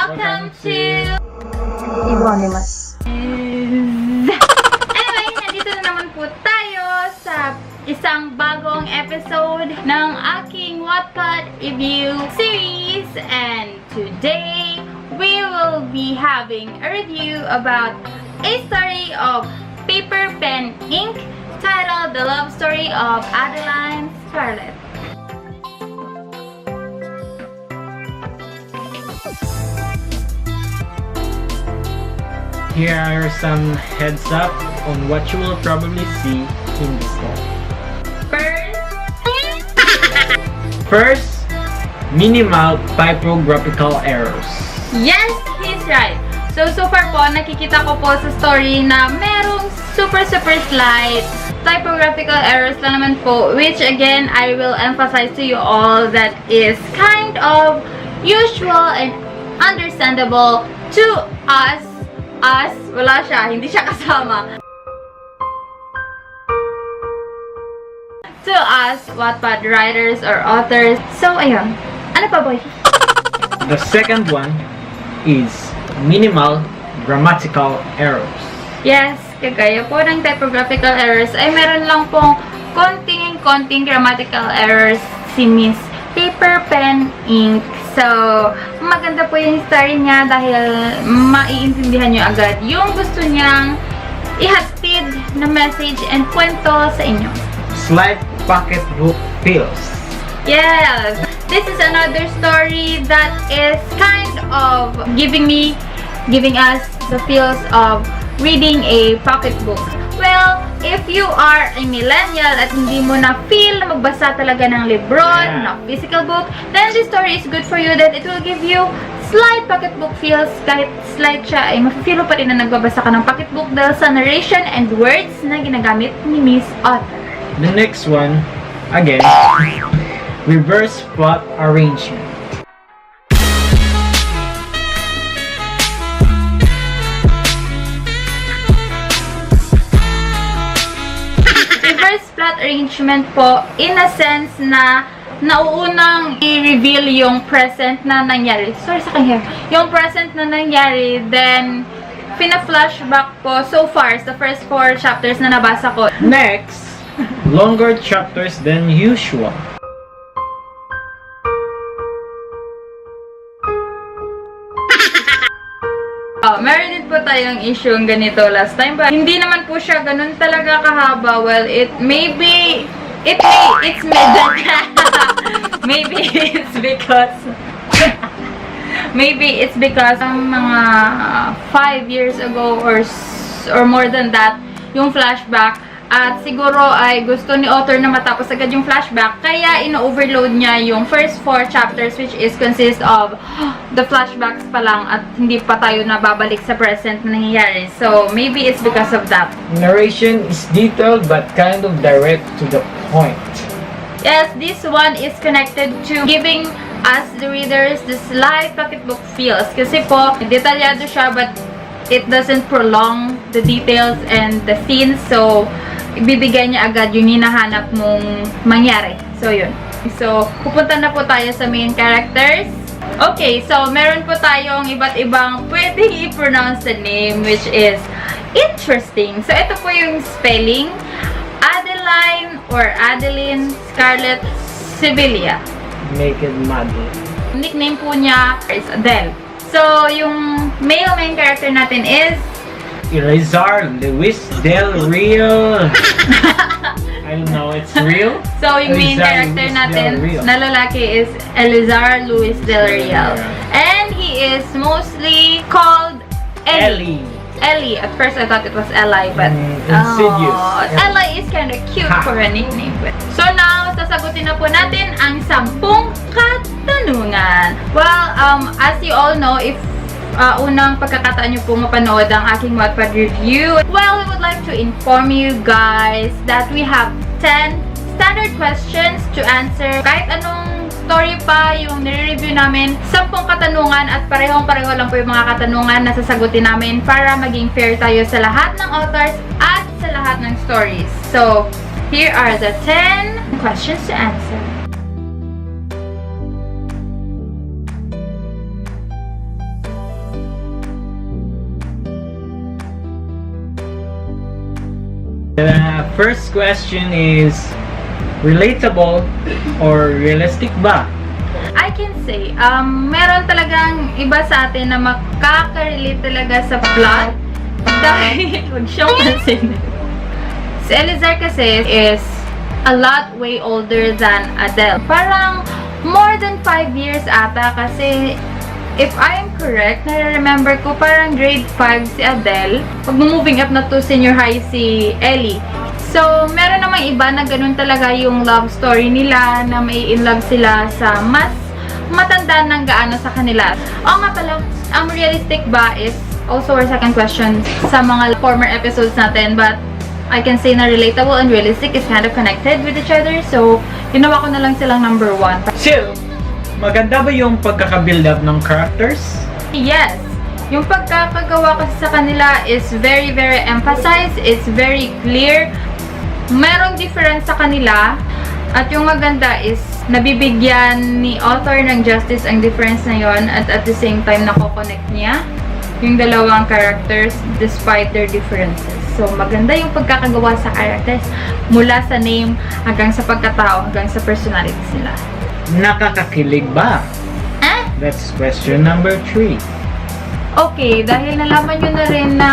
Welcome to Anonymous. Anyway, nandito na naman po tayo sa isang bagong episode ng aking Wattpad Review series. And today, we will be having a review about a story of Paper Pen Ink titled The Love Story of Adeline, Scarlet. Here are some heads up on what you will probably see in the story. First, minimal typographical errors. Yes, he's right. So far po, nakikita ko po sa story na merong super slight typographical errors lang naman po, which again, I will emphasize to you all that is kind of usual and understandable to us, wala siya, hindi siya kasama. To us, Wattpad writers or authors. So, ayun. Ano pa, boy? The second one is minimal grammatical errors. Yes, kagaya po ng typographical errors ay meron lang pong konting grammatical errors si Miss Paper Pen Ink. So, maganda po yung story niya dahil maiintindihan nyo agad yung gusto niyang ihatid na message and kwento sa inyo. Slight pocketbook feels. Yes! This is another story that is kind of giving us the feels of reading a pocketbook. Well, if you are a millennial at hindi mo na feel na magbasa talaga ng libro, na physical book, then this story is good for you that it will give you slight pocketbook feels. Kahit slight siya, ay ma-feel mo pa rin na nagbabasa ka ng pocketbook dahil sa narration and words na ginagamit ni Miss Author. The next one, again, reverse plot arrangement. Plot arrangement po in a sense na nauunang i-reveal yung present na nangyari. Sorry sa aking hair. Yung present na nangyari, then pina-flashback po so far sa first 4 chapters na nabasa ko. Next, longer chapters than usual. Meron din po tayong issue ganito last time, but hindi naman po siya ganun talaga kahaba. Well, it's maybe it's because mga 5 years ago or more than that yung flashback, at siguro ay gusto ni author na matapos agad yung flashback, kaya ino-overload niya yung first 4 chapters, which is consist of the flashbacks pa lang at hindi pa tayo nababalik sa present na nangyayari. So, maybe it's because of that. Narration is detailed but kind of direct to the point. Yes, this one is connected to giving us, the readers, the slight pocketbook feels. Kasi po, detalyado siya but it doesn't prolong the details and the scenes. So, ibibigay niya agad yung hinahanap mong mangyari. So, yun. So, pupunta na po tayo sa main characters. Okay, so, meron po tayong iba't ibang pwedeng i-pronounce the name, which is interesting. So, ito po yung spelling. Adeline or Adeline, Scarlet, Sibilia. Make it mad. Nickname po niya is Adele. So, yung male main character natin is ELEAZAR, Luis Del Rio. I don't know, it's real? So, yung main character natin na lalaki is ELEAZAR Luis Del Rio. And he is mostly called Ellie. Ellie. At first, I thought it was Eli, but insidious. Ellie is kind of cute for a nickname. So now, sasagutin na po natin ang 10 katanungan. Well, as you all know, if unang pagkakataon nyo po mapanood ang aking Wattpad review, well, we would like to inform you guys that we have 10 standard questions to answer. Kahit anong story pa yung nire-review namin, 10 katanungan at parehong-pareho lang po yung mga katanungan na sasagutin namin para maging fair tayo sa lahat ng authors at sa lahat ng stories. So, here are the 10 questions to answer. The first question is, relatable or realistic ba? I can say, meron talagang iba sa atin na makaka-relate talaga sa plot dahil huwag siyang pansin. Si ELEAZAR kasi is a lot way older than Adele. Parang more than 5 years ata kasi if I am correct, nare-remember ko parang grade 5 si Adele. Pag moving up na to senior high si Ellie. So, meron namang iba na ganun talaga yung love story nila, na may in love sila sa mas matanda ng gaano sa kanila. O nga pala, ang realistic ba is also our second question sa mga former episodes natin, but I can say na relatable and realistic is kind of connected with each other. So, ginawa ko na lang silang number 1. So, maganda ba yung pagkaka-build up ng characters? Yes. Yung pagkakagawa kasi sa kanila is very, very emphasized. It's very clear. Merong difference sa kanila. At yung maganda is nabibigyan ni author ng justice ang difference na yon, at the same time nako-connect niya yung dalawang characters despite their differences. So, maganda yung pagkakagawa sa characters mula sa name hanggang sa pagkatao hanggang sa personality nila. Nakakakilig ba? That's question number 3. Okay, dahil nalaman nyo na rin na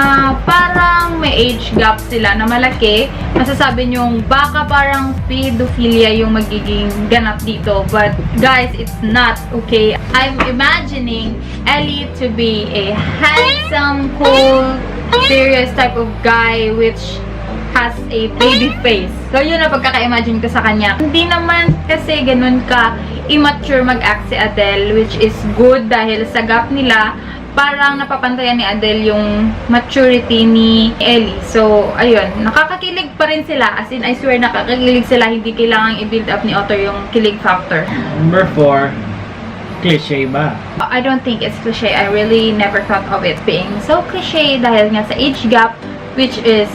parang may age gap sila na malaki, masasabi nyo baka parang pedophilia yung magiging ganap dito. But guys, it's not, okay? I'm imagining Ellie to be a handsome, cool, serious type of guy which has a baby face. So, yun na pagkaka-imagine ko sa kanya. Hindi naman kasi ganun ka immature mag-act si Adele, which is good dahil sa gap nila, parang napapantayan ni Adele yung maturity ni Ellie. So, ayun. Nakakakilig pa rin sila. As in, I swear, nakakakilig sila. Hindi kailangang i-build up ni author yung kilig factor. Number 4, cliché ba? I don't think it's cliché. I really never thought of it being so cliché dahil nga sa age gap, which is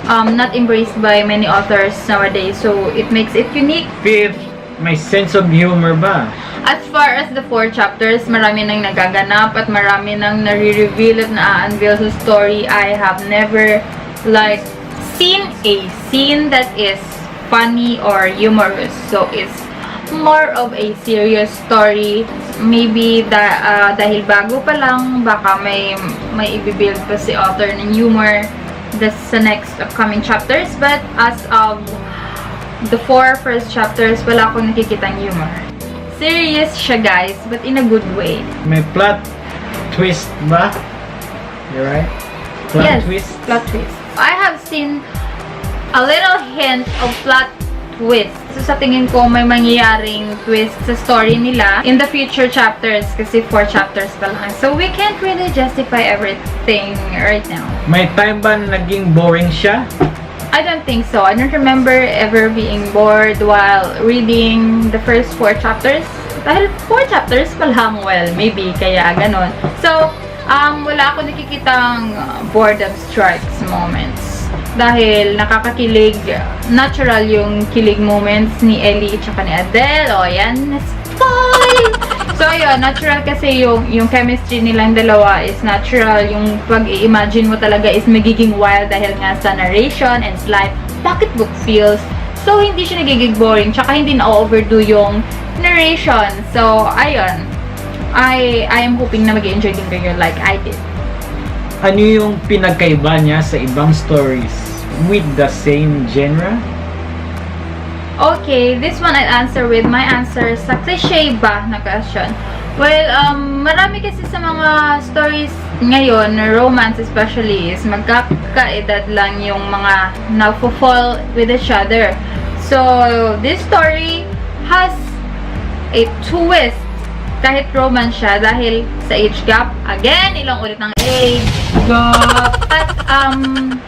not embraced by many authors nowadays. So, it makes it unique. 5th, may sense of humor ba? As far as the 4 chapters, marami nang nagaganap at marami nang nare-reveal at na-unveil sa story. I have never seen a scene that is funny or humorous. So, it's more of a serious story. Maybe dahil bago pa lang, baka may i-build pa si author ng humor. That's the next upcoming chapters. But as of the 4 first chapters, wala akong nakikitang humor. Serious siya, guys, but in a good way. May plot twist ba? You're right? Plot twist? Plot twist. I have seen a little hint of plot twist. So, sa tingin ko, may mangyayaring twist sa story nila in the future chapters kasi 4 chapters pa lang. So, we can't really justify everything right now. May time ba naging boring siya? I don't think so. I don't remember ever being bored while reading the first 4 chapters. Dahil 4 chapters pa lang, well, maybe, kaya ganon. So, wala ako nakikitang boredom strikes moments. Dahil nakakakilig, natural yung kilig moments ni Ellie at ni Adele. O, yan, spoil! So, yun, natural kasi yung chemistry nilang dalawa is natural. Yung pag-i-imagine mo talaga is magiging wild dahil nga sa narration and slight pocketbook feels. So, hindi siya nagiging boring. Tsaka hindi na-overdo yung narration. So, ayun. I am hoping na mag-enjoy din kayo like I did. Ano yung pinagkaiba niya sa ibang stories with the same genre? Okay, this one I'll answer with my answer sa cliché ba na question. Well, marami kasi sa mga stories ngayon, romance especially, is magkakaedad lang yung mga na-fall with each other. So, this story has a twist kahit romance siya dahil sa age gap. Again, ilang ulit ng age gap. At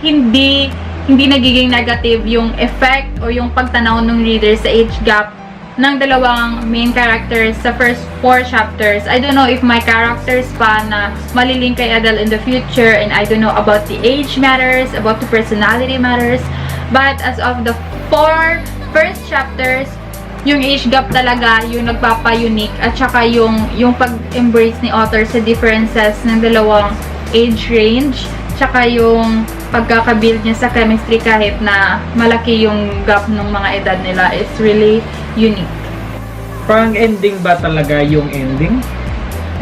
hindi nagiging negative yung effect o yung pagtanaw ng reader sa age gap ng dalawang main characters sa first 4 chapters. I don't know if my characters pa na malilink kay Adele in the future, and I don't know about the age matters, about the personality matters. But as of the 4 first chapters, yung age gap talaga yung nagpapa-unique at saka yung pag-embrace ni author sa differences ng dalawang age range. tsaka yung pagkakabuild niya sa chemistry kahit na malaki yung gap ng mga edad nila is really unique. Parang ending ba talaga yung ending?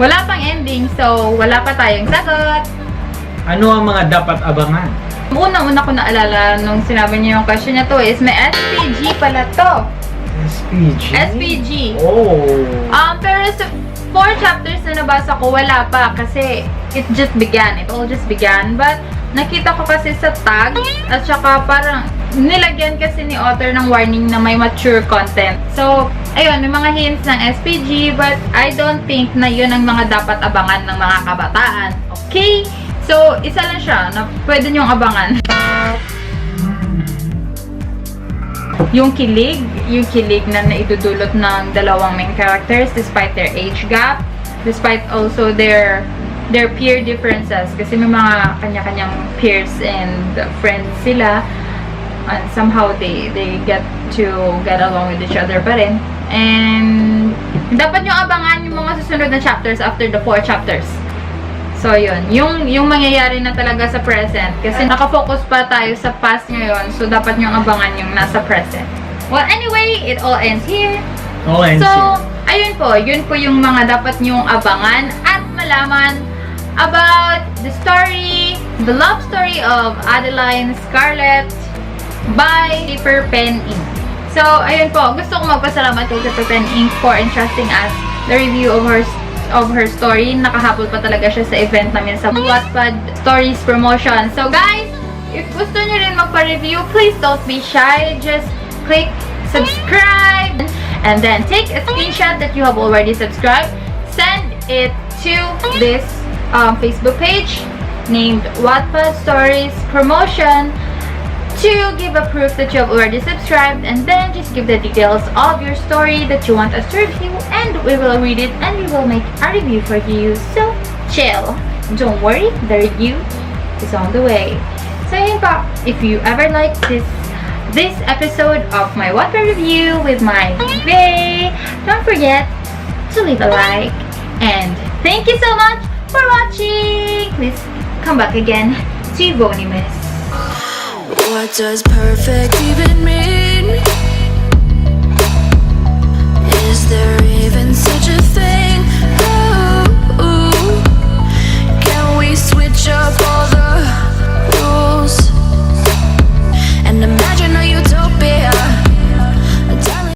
Wala pang ending, so wala pa tayong sagot. Ano ang mga dapat abangan? Unang-una ko naalala nung sinabi niyo yung question niya to is may SPG pala to. SPG? SPG. Oh. Pero sa 4 chapters na nabasa ko, wala pa kasi it just began. It all just began. But nakita ko kasi sa tag at saka parang nilagyan kasi ni author ng warning na may mature content. So, ayun, may mga hints ng SPG but I don't think na yun ang mga dapat abangan ng mga kabataan. Okay? So, isa lang siya na pwede nyong abangan. Yung kilig na naidudulot ng dalawang main characters despite their age gap, despite also their peer differences kasi may mga kanya-kanyang peers and friends sila. And somehow they get to get along with each other pa rin. And dapat nyo abangan yung mga susunod na chapters after the 4 chapters. So yun, yung mangyayari na talaga sa present kasi nakafocus pa tayo sa past ngayon, so dapat nyo abangan yung nasa present. Well, anyway, it all ends here. So, ayun po, yun po yung mga dapat nyong abangan at malaman about the story, the love story of Adeline Scarlet by paperpenink. So, ayun po, gusto ko magpasalamat kay paperpenink for entrusting us the review of her story. Nakahabol pa talaga siya sa event namin sa Wattpad Stories Promotion. So, guys, if gusto nyo rin magpa-review, please don't be shy. Just click subscribe and then take a screenshot that you have already subscribed. Send it to this Facebook page named Wattpad Stories Promotion to give a proof that you have already subscribed, and then just give the details of your story that you want us to review, and we will read it and we will make a review for you. So, chill. Don't worry, the review is on the way. So, yun po. If you ever like this episode of my Wattpad review with my Bae, don't forget to leave a like, and thank you so much for watching. Please come back again to Bonimus. What does perfect even mean?